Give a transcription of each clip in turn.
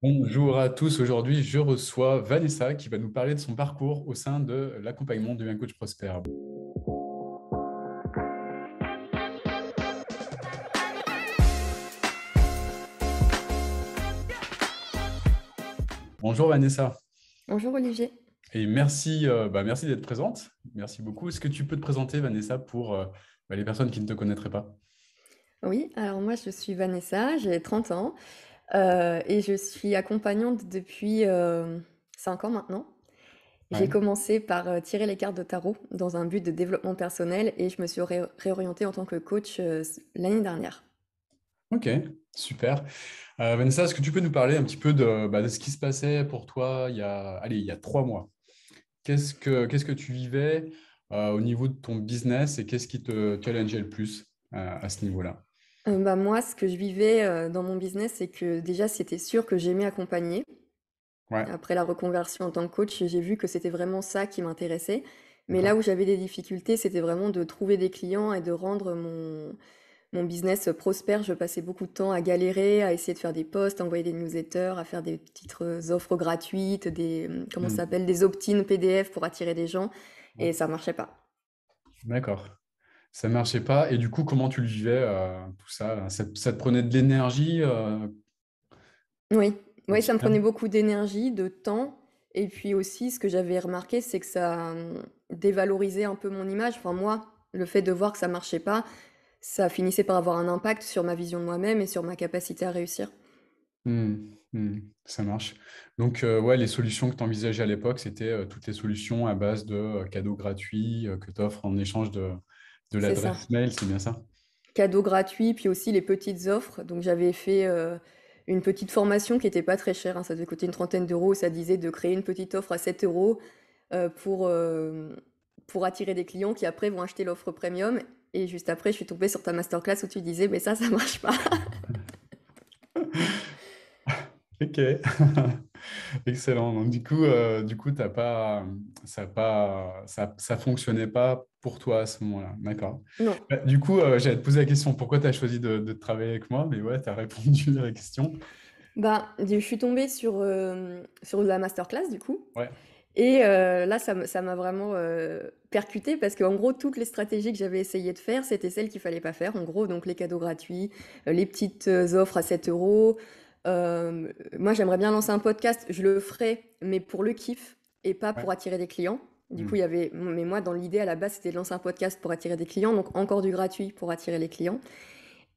Bonjour à tous. Aujourd'hui, je reçois Vanessa qui va nous parler de son parcours au sein de l'accompagnement de un coach prospère. Bonjour Vanessa Bonjour Olivier. et merci d'être présente. Merci beaucoup. Est-ce que tu peux te présenter Vanessa pour les personnes qui ne te connaîtraient pas? Oui, alors moi je suis Vanessa, j'ai 30 ans et je suis accompagnante depuis 5 ans maintenant. J'ai Ouais. commencé par tirer les cartes de tarot dans un but de développement personnel et je me suis réorientée en tant que coach l'année dernière. Ok, super. Vanessa, est-ce que tu peux nous parler un petit peu de ce qui se passait pour toi il y a 3 mois? Qu'est-ce que tu vivais au niveau de ton business et qu'est-ce qui te challengeait le plus à ce niveau-là? Moi, ce que je vivais dans mon business, c'est que déjà c'était sûr que j'aimais accompagner. Ouais, Après la reconversion en tant que coach, j'ai vu que c'était vraiment ça qui m'intéressait. Mais là d'accord. où j'avais des difficultés, c'était vraiment de trouver des clients et de rendre mon business prospère. Je passais beaucoup de temps à galérer, à essayer de faire des posts, à envoyer des newsletters, à faire des petites offres gratuites, comment ça Hmm. s'appelle, des opt-in PDF pour attirer des gens. Ouais, Et ça marchait pas. d'accord. Ça marchait pas. Et du coup, comment tu le vivais, tout ça? Ça te prenait de l'énergie Oui, oui, ça me prenait quotidienne? beaucoup d'énergie, de temps. Et puis aussi, ce que j'avais remarqué, c'est que ça dévalorisait un peu mon image. Enfin, moi, le fait de voir que ça marchait pas, ça finissait par avoir un impact sur ma vision de moi-même et sur ma capacité à réussir. Hmm, hmm, ça marche. Donc, ouais, les solutions que tu envisageais à l'époque, c'était toutes les solutions à base de cadeaux gratuits que tu offres en échange de C'est ça. l'adresse mail, c'est bien ça? Cadeaux gratuits, puis aussi les petites offres. Donc j'avais fait une petite formation qui était pas très chère, hein, ça devait coûter une trentaine d'euros. Ça disait de créer une petite offre à 7 euros euh, pour, euh, pour attirer des clients qui après vont acheter l'offre premium. Et juste après, je suis tombée sur ta masterclass où tu disais, mais ça marche pas. Ok, excellent. Donc, du coup, ça fonctionnait pas pour toi à ce moment-là. D'accord. Non. Du coup, j'allais te poser la question, pourquoi tu as choisi de travailler avec moi? Mais ouais, tu as répondu à la question. Je suis tombée sur la masterclass du coup. Ouais. Et là, ça m'a vraiment percuté parce qu'en gros, toutes les stratégies que j'avais essayé de faire, c'était celles qu'il fallait pas faire. En gros, donc les cadeaux gratuits, les petites offres à 7 euros. Moi, j'aimerais bien lancer un podcast. Je le ferai, mais pour le kiff et pas Ouais. pour attirer des clients. Du coup, Hmm. mais moi, dans l'idée à la base, c'était de lancer un podcast pour attirer des clients, donc encore du gratuit pour attirer les clients.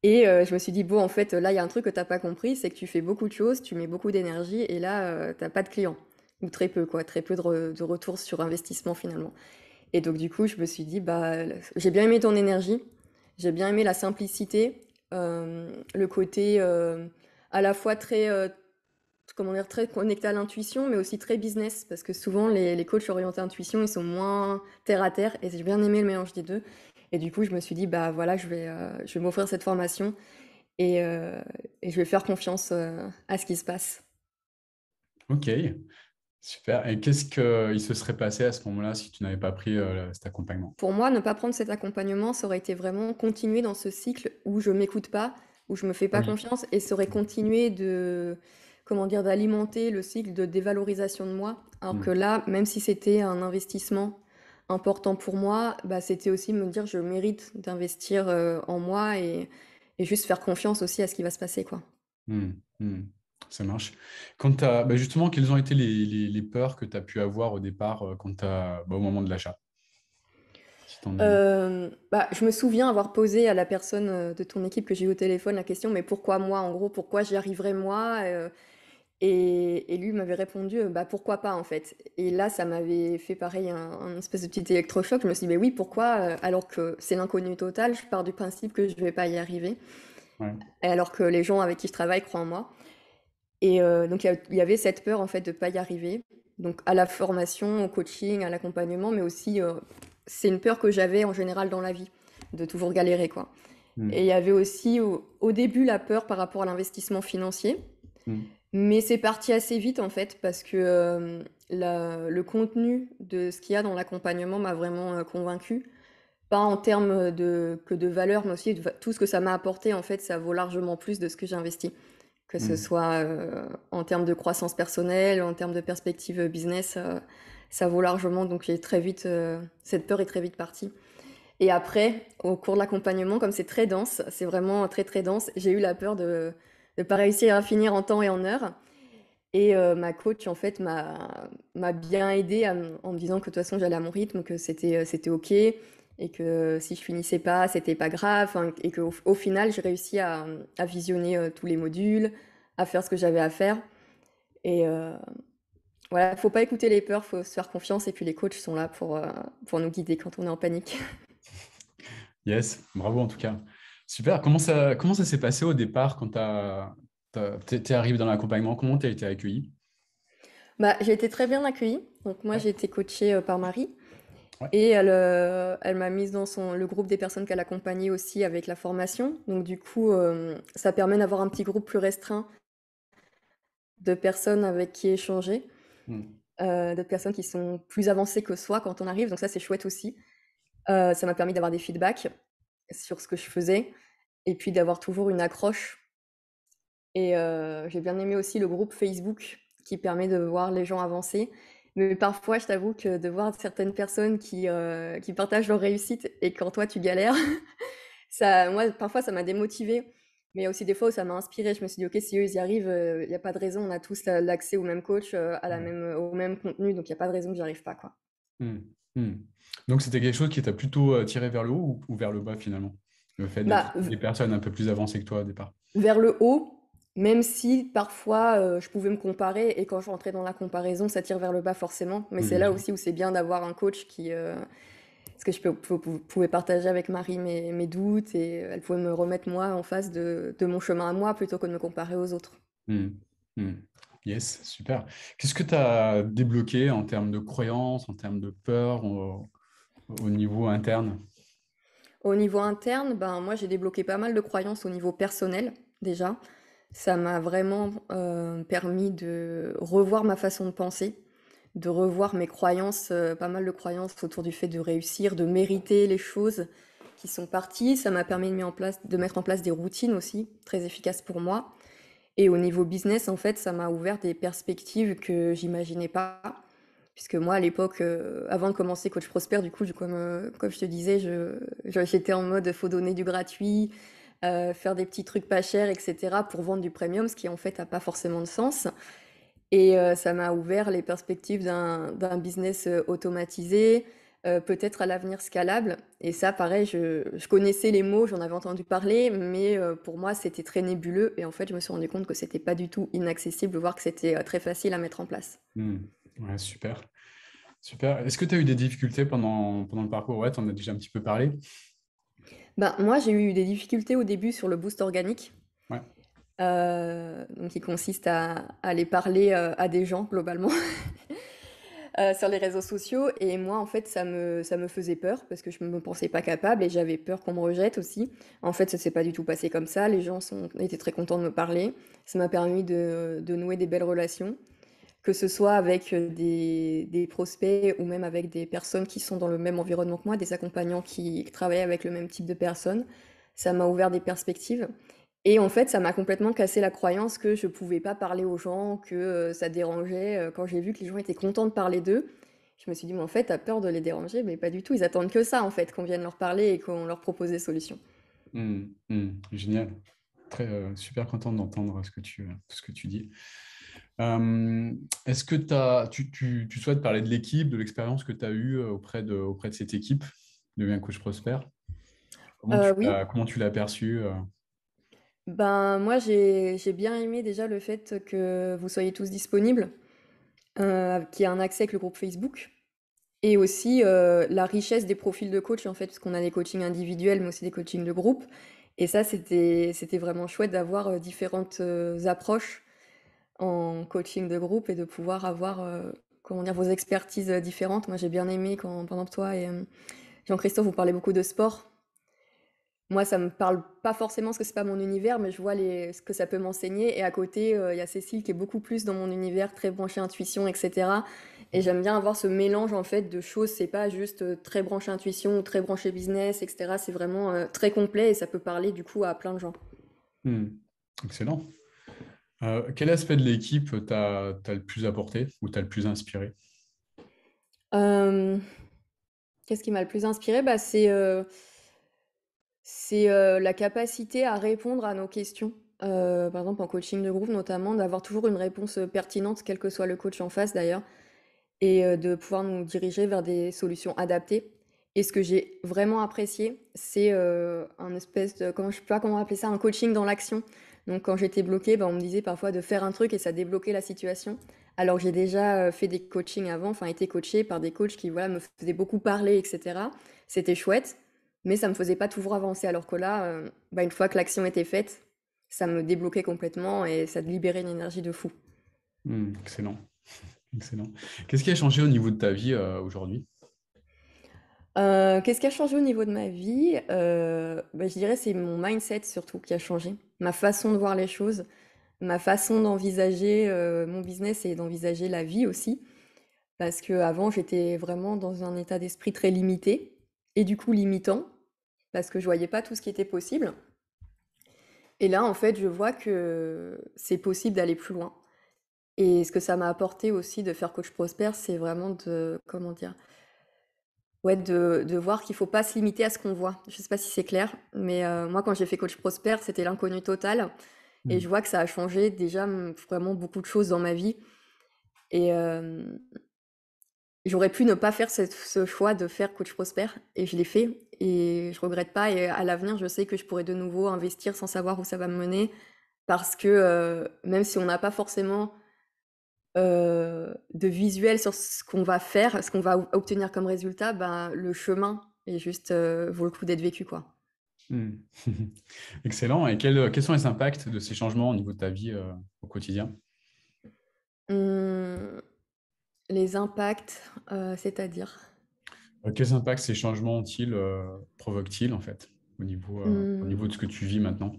Et je me suis dit, bon, en fait, là, il y a un truc que t'as pas compris, c'est que tu fais beaucoup de choses, tu mets beaucoup d'énergie, et là, t'as pas de clients. Ou très peu, quoi. Très peu de retour sur investissement, finalement. Et donc, du coup, je me suis dit, bah, j'ai bien aimé ton énergie, j'ai bien aimé la simplicité, le côté à la fois très, comment dire, très connecté à l'intuition, mais aussi très business, parce que souvent, les coachs orientés intuition, ils sont moins terre à terre, et j'ai bien aimé le mélange des deux. Et du coup, je me suis dit, bah voilà, je vais m'offrir cette formation et, euh, et je vais faire confiance à ce qui se passe. Ok, super. Et qu'est-ce qu'il se serait passé à ce moment-là si tu n'avais pas pris cet accompagnement? Pour moi, ne pas prendre cet accompagnement, ça aurait été vraiment continuer dans ce cycle où je m'écoute pas, où je me fais pas Oui. confiance, et ça aurait continué comment dire, d'alimenter le cycle de dévalorisation de moi. Alors que Hmm. là, même si c'était un investissement important pour moi, bah, c'était aussi me dire je mérite d'investir en moi et juste faire confiance aussi à ce qui va se passer, quoi. Hmm. Hmm. Ça marche. Justement, quelles ont été les peurs que tu as pu avoir au départ au moment de l'achat, si tu en as eu? Je me souviens avoir posé à la personne de ton équipe que j'ai eu au téléphone la question, mais pourquoi moi, en gros, pourquoi j'y arriverais moi? Et lui m'avait répondu, bah pourquoi pas en fait. Et là, ça m'avait fait pareil, un espèce de petit électrochoc. Je me suis dit, mais oui, pourquoi, alors que c'est l'inconnu total, je pars du principe que je vais pas y arriver, Ouais. et alors que les gens avec qui je travaille croient en moi. Et donc il y avait cette peur en fait de pas y arriver. Donc à la formation, au coaching, à l'accompagnement, mais aussi c'est une peur que j'avais en général dans la vie, de toujours galérer quoi. Et il Hmm. y avait aussi au début la peur par rapport à l'investissement financier, Hmm. mais c'est parti assez vite en fait parce que le contenu de ce qu'il y a dans l'accompagnement m'a vraiment convaincue. Pas en termes que de valeur, mais aussi tout ce que ça m'a apporté en fait, ça vaut largement plus de ce que j'ai investi. que ce Hmm. soit en termes de croissance personnelle, en termes de perspective business, ça vaut largement. Donc j'ai très vite, cette peur est très vite partie. Et après, au cours de l'accompagnement, comme c'est très dense, c'est vraiment très très dense, j'ai eu la peur de ne pas réussir à finir en temps et en heure. Et ma coach, en fait, m'a bien aidée en me disant que de toute façon, j'allais à mon rythme, que c'était OK, et que si je finissais pas, c'était pas grave, enfin, et qu'au au final, j'ai réussi à visionner tous les modules, à faire ce que j'avais à faire. Et voilà, faut pas écouter les peurs, faut se faire confiance, et puis les coachs sont là pour nous guider quand on est en panique. Yes, bravo en tout cas. Super. Comment ça s'est passé au départ quand t'es arrivé dans l'accompagnement? Comment tu as été accueilli? Bah, j'ai été très bien accueillie. Donc moi, Ouais, j'ai été coachée par Marie. ouais. Et elle m'a mise dans le groupe des personnes qu'elle accompagnait aussi avec la formation. Donc du coup, ça permet d'avoir un petit groupe plus restreint de personnes avec qui échanger, Hmm. de personnes qui sont plus avancées que soi quand on arrive. Donc ça, c'est chouette aussi. Ça m'a permis d'avoir des feedbacks sur ce que je faisais et puis d'avoir toujours une accroche. Et j'ai bien aimé aussi le groupe Facebook qui permet de voir les gens avancer. Mais parfois, je t'avoue que de voir certaines personnes qui partagent leur réussite et quand toi tu galères, ça, moi, parfois, ça m'a démotivée. Mais il y a aussi des fois où ça m'a inspirée. Je me suis dit, OK, si eux, ils y arrivent, il n'y a pas de raison. On a tous l'accès au même coach, Ouais. au même contenu. Donc, il n'y a pas de raison que j'y arrive pas, quoi. Hmm. Hmm. Donc c'était quelque chose qui t'a plutôt tiré vers le haut ou vers le bas finalement? Le fait d'être Bah, des personnes un peu plus avancées que toi au départ. vers le haut, même si parfois je pouvais me comparer. Et quand je rentrais dans la comparaison, ça tire vers le bas forcément. Mais Hmm, c'est bien là sûr. aussi où c'est bien d'avoir un coach parce que pouvais partager avec Marie mes doutes et elle pouvait me remettre moi en face de mon chemin à moi plutôt que de me comparer aux autres. Hmm. Hmm. Yes, super. Qu'est-ce que tu as débloqué en termes de croyances, en termes de peur au niveau interne? Au niveau interne, ben, moi j'ai débloqué pas mal de croyances au niveau personnel déjà. Ça m'a vraiment permis de revoir ma façon de penser, de revoir mes croyances, pas mal de croyances autour du fait de réussir, de mériter les choses qui sont parties. Ça m'a permis de mettre en place des routines aussi, très efficaces pour moi. Et au niveau business, en fait, ça m'a ouvert des perspectives que j'imaginais pas. Puisque moi, à l'époque, avant de commencer Coach Prosper, du coup, comme je te disais, j'étais en mode faut donner du gratuit, faire des petits trucs pas chers, etc., pour vendre du premium, ce qui en fait n'a pas forcément de sens. Et ça m'a ouvert les perspectives d'un business automatisé, peut-être à l'avenir scalable. Et ça, pareil, je connaissais les mots, j'en avais entendu parler, mais pour moi, c'était très nébuleux. Et en fait, je me suis rendu compte que c'était pas du tout inaccessible, voire que c'était très facile à mettre en place. Hmm. Ouais, super. Super. Est-ce que tu as eu des difficultés pendant le parcours? Ouais, tu en as déjà un petit peu parlé. Ben, moi, j'ai eu des difficultés au début sur le boost organique, Ouais. donc qui consiste à aller parler à des gens globalement sur les réseaux sociaux. Et moi, en fait, ça me faisait peur parce que je ne me pensais pas capable et j'avais peur qu'on me rejette aussi. En fait, ça s'est pas du tout passé comme ça. Les gens étaient très contents de me parler. Ça m'a permis de nouer des belles relations, que ce soit avec des prospects ou même avec des personnes qui sont dans le même environnement que moi, des accompagnants qui travaillent avec le même type de personnes. Ça m'a ouvert des perspectives. Et en fait, ça m'a complètement cassé la croyance que je pouvais pas parler aux gens, que ça dérangeait. Quand j'ai vu que les gens étaient contents de parler d'eux, je me suis dit, mais en fait, t'as peur de les déranger, mais pas du tout. Ils attendent que ça, en fait, qu'on vienne leur parler et qu'on leur propose des solutions. Hmm. Hmm. Génial. Très super content d'entendre ce que tu dis. Euh, Est-ce que tu souhaites parler de l'équipe, de l'expérience que tu as eue auprès de cette équipe de Bien Coach Prosper? Oui, Comment tu l'as perçu? ben moi, j'ai bien aimé déjà le fait que vous soyez tous disponibles, qu'il y ait un accès avec le groupe Facebook. Et aussi la richesse des profils de coach, en fait, parce qu'on a des coachings individuels, mais aussi des coachings de groupe. Et ça, c'était vraiment chouette d'avoir différentes approches en coaching de groupe et de pouvoir avoir comment dire, vos expertises différentes. Moi, j'ai bien aimé quand, pendant que toi et Jean-Christophe, vous parlez beaucoup de sport. Moi, ça me parle pas forcément parce que c'est pas mon univers, mais je vois ce que ça peut m'enseigner. Et à côté, il y a Cécile qui est beaucoup plus dans mon univers, très branchée intuition, etc. Et j'aime bien avoir ce mélange en fait de choses. C'est pas juste très branché intuition ou très branché business, etc. C'est vraiment très complet et ça peut parler du coup à plein de gens. Hmm. Excellent. Quel aspect de l'équipe t'as le plus apporté ou t'as le plus inspiré? Euh, Qu'est-ce qui m'a le plus inspiré? Bah, c'est la capacité à répondre à nos questions. Par exemple, en coaching de groupe, notamment, d'avoir toujours une réponse pertinente, quel que soit le coach en face d'ailleurs, et de pouvoir nous diriger vers des solutions adaptées. Et ce que j'ai vraiment apprécié, c'est un espèce de, comment, je sais pas comment appeler ça, un coaching dans l'action. Donc quand j'étais bloquée, bah, on me disait parfois de faire un truc et ça débloquait la situation. Alors que j'ai déjà fait des coachings avant, enfin été coachée par des coachs qui voilà, me faisaient beaucoup parler, etc. C'était chouette, mais ça me faisait pas toujours avancer. Alors que là, bah, une fois que l'action était faite, ça me débloquait complètement et ça libérait une énergie de fou. Excellent, excellent. Qu'est-ce qui a changé au niveau de ta vie aujourd'hui? Qu'est-ce qui a changé au niveau de ma vie? Bah, je dirais c'est mon mindset surtout qui a changé. Ma façon de voir les choses, ma façon d'envisager, mon business et d'envisager la vie aussi. Parce qu'avant, j'étais vraiment dans un état d'esprit très limité et du coup limitant, parce que je voyais pas tout ce qui était possible. Et là, en fait, je vois que c'est possible d'aller plus loin. Et ce que ça m'a apporté aussi de faire coach prospère, c'est vraiment de, comment dire, ouais, de voir qu'il faut pas se limiter à ce qu'on voit. Je sais pas si c'est clair, mais moi, quand j'ai fait coach prospère, c'était l'inconnu total. Et je Hmm. vois que ça a changé déjà vraiment beaucoup de choses dans ma vie. Et j'aurais pu ne pas faire ce choix de faire coach prospère, et je l'ai fait. Et je regrette pas. Et à l'avenir, je sais que je pourrais de nouveau investir sans savoir où ça va me mener, parce que même si on n'a pas forcément de visuel sur ce qu'on va faire, ce qu'on va obtenir comme résultat, ben, le chemin est juste vaut le coup d'être vécu, quoi. Hmm. Excellent. Et quels sont les impacts de ces changements au niveau de ta vie au quotidien? Hum, les impacts, c'est-à-dire? Quels impacts ces changements ont-ils, provoquent-ils en fait, au niveau de Hum, ce que tu vis maintenant?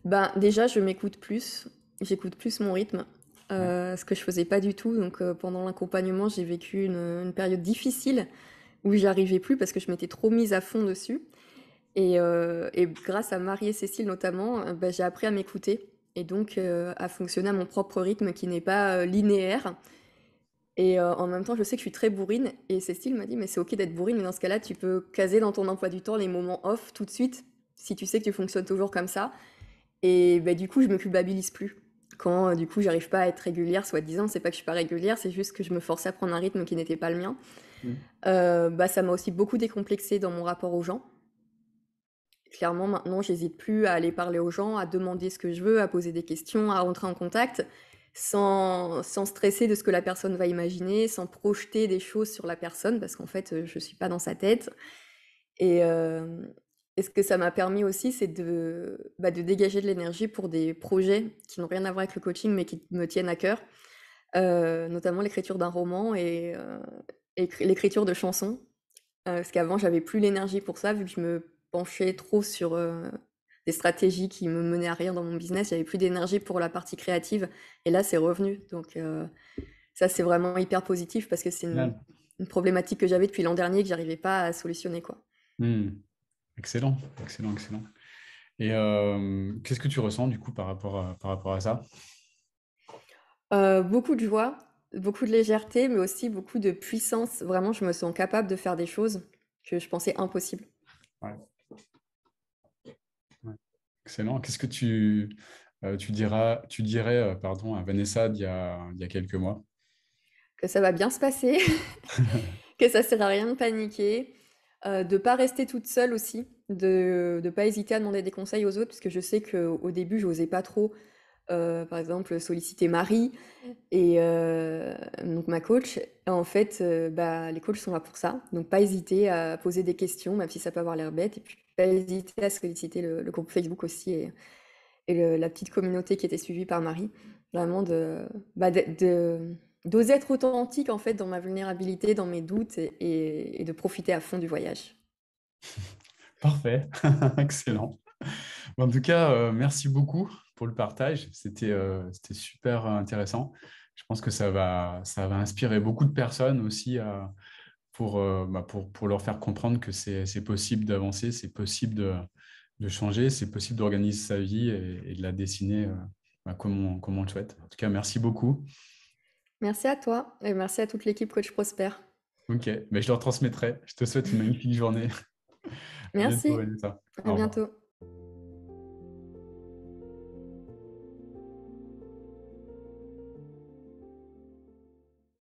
ben, déjà, je m'écoute plus, j'écoute plus mon rythme, Ouais. ce que je faisais pas du tout. Donc, pendant l'accompagnement, j'ai vécu une période difficile où j'y arrivais plus parce que je m'étais trop mise à fond dessus. Et grâce à Marie et Cécile notamment, bah, j'ai appris à m'écouter et donc à fonctionner à mon propre rythme qui n'est pas linéaire. Et en même temps, je sais que je suis très bourrine. Et Cécile m'a dit, mais c'est ok d'être bourrine, mais dans ce cas-là, tu peux caser dans ton emploi du temps les moments off tout de suite, si tu sais que tu fonctionnes toujours comme ça. Et bah, du coup, je me culpabilise plus. Quand du coup, j'arrive pas à être régulière, soi-disant, c'est pas que je suis pas régulière, c'est juste que je me forçais à prendre un rythme qui n'était pas le mien. Hmm. Bah, ça m'a aussi beaucoup décomplexée dans mon rapport aux gens. Clairement, maintenant, j'hésite plus à aller parler aux gens, à demander ce que je veux, à poser des questions, à rentrer en contact, sans stresser de ce que la personne va imaginer, sans projeter des choses sur la personne, parce qu'en fait, je suis pas dans sa tête. Et, euh, et ce que ça m'a permis aussi, c'est de dégager de l'énergie pour des projets qui n'ont rien à voir avec le coaching, mais qui me tiennent à cœur, notamment l'écriture d'un roman et l'écriture de chansons. Parce qu'avant, j'avais plus l'énergie pour ça, vu que je me penchais trop sur des stratégies qui me menaient à rien dans mon business. J'avais plus d'énergie pour la partie créative. Et là, c'est revenu. Donc, ça, c'est vraiment hyper positif parce que c'est Génial. une problématique que j'avais depuis l'an dernier que j'arrivais pas à solutionner, quoi. Hmm. Excellent, excellent, excellent. Et qu'est-ce que tu ressens du coup par rapport à ça? Beaucoup de joie, beaucoup de légèreté, mais aussi beaucoup de puissance. Vraiment, je me sens capable de faire des choses que je pensais impossibles. Ouais, ouais. Excellent. Qu'est-ce que tu dirais pardon, à Vanessa il y a quelques mois? Que ça va bien se passer, que ça sert à rien de paniquer, de pas rester toute seule aussi, de pas hésiter à demander des conseils aux autres, parce que je sais qu'au début, j'osais pas trop, par exemple, solliciter Marie et donc ma coach. En fait, bah, les coachs sont là pour ça, donc pas hésiter à poser des questions, même si ça peut avoir l'air bête, et puis pas hésiter à solliciter le groupe Facebook aussi et la petite communauté qui était suivie par Marie. Vraiment d'oser être authentique en fait dans ma vulnérabilité, dans mes doutes et de profiter à fond du voyage. Parfait, excellent. En tout cas, merci beaucoup pour le partage. C'était super intéressant. Je pense que ça va inspirer beaucoup de personnes aussi pour leur faire comprendre que c'est possible d'avancer, c'est possible de changer, c'est possible d'organiser sa vie et de la dessiner comme on le souhaite. En tout cas, merci beaucoup. Merci à toi et merci à toute l'équipe Coach Prosper. Ok, mais je leur transmettrai. Je te souhaite une magnifique journée. À bientôt, Merci, Vanessa. à Au revoir. bientôt.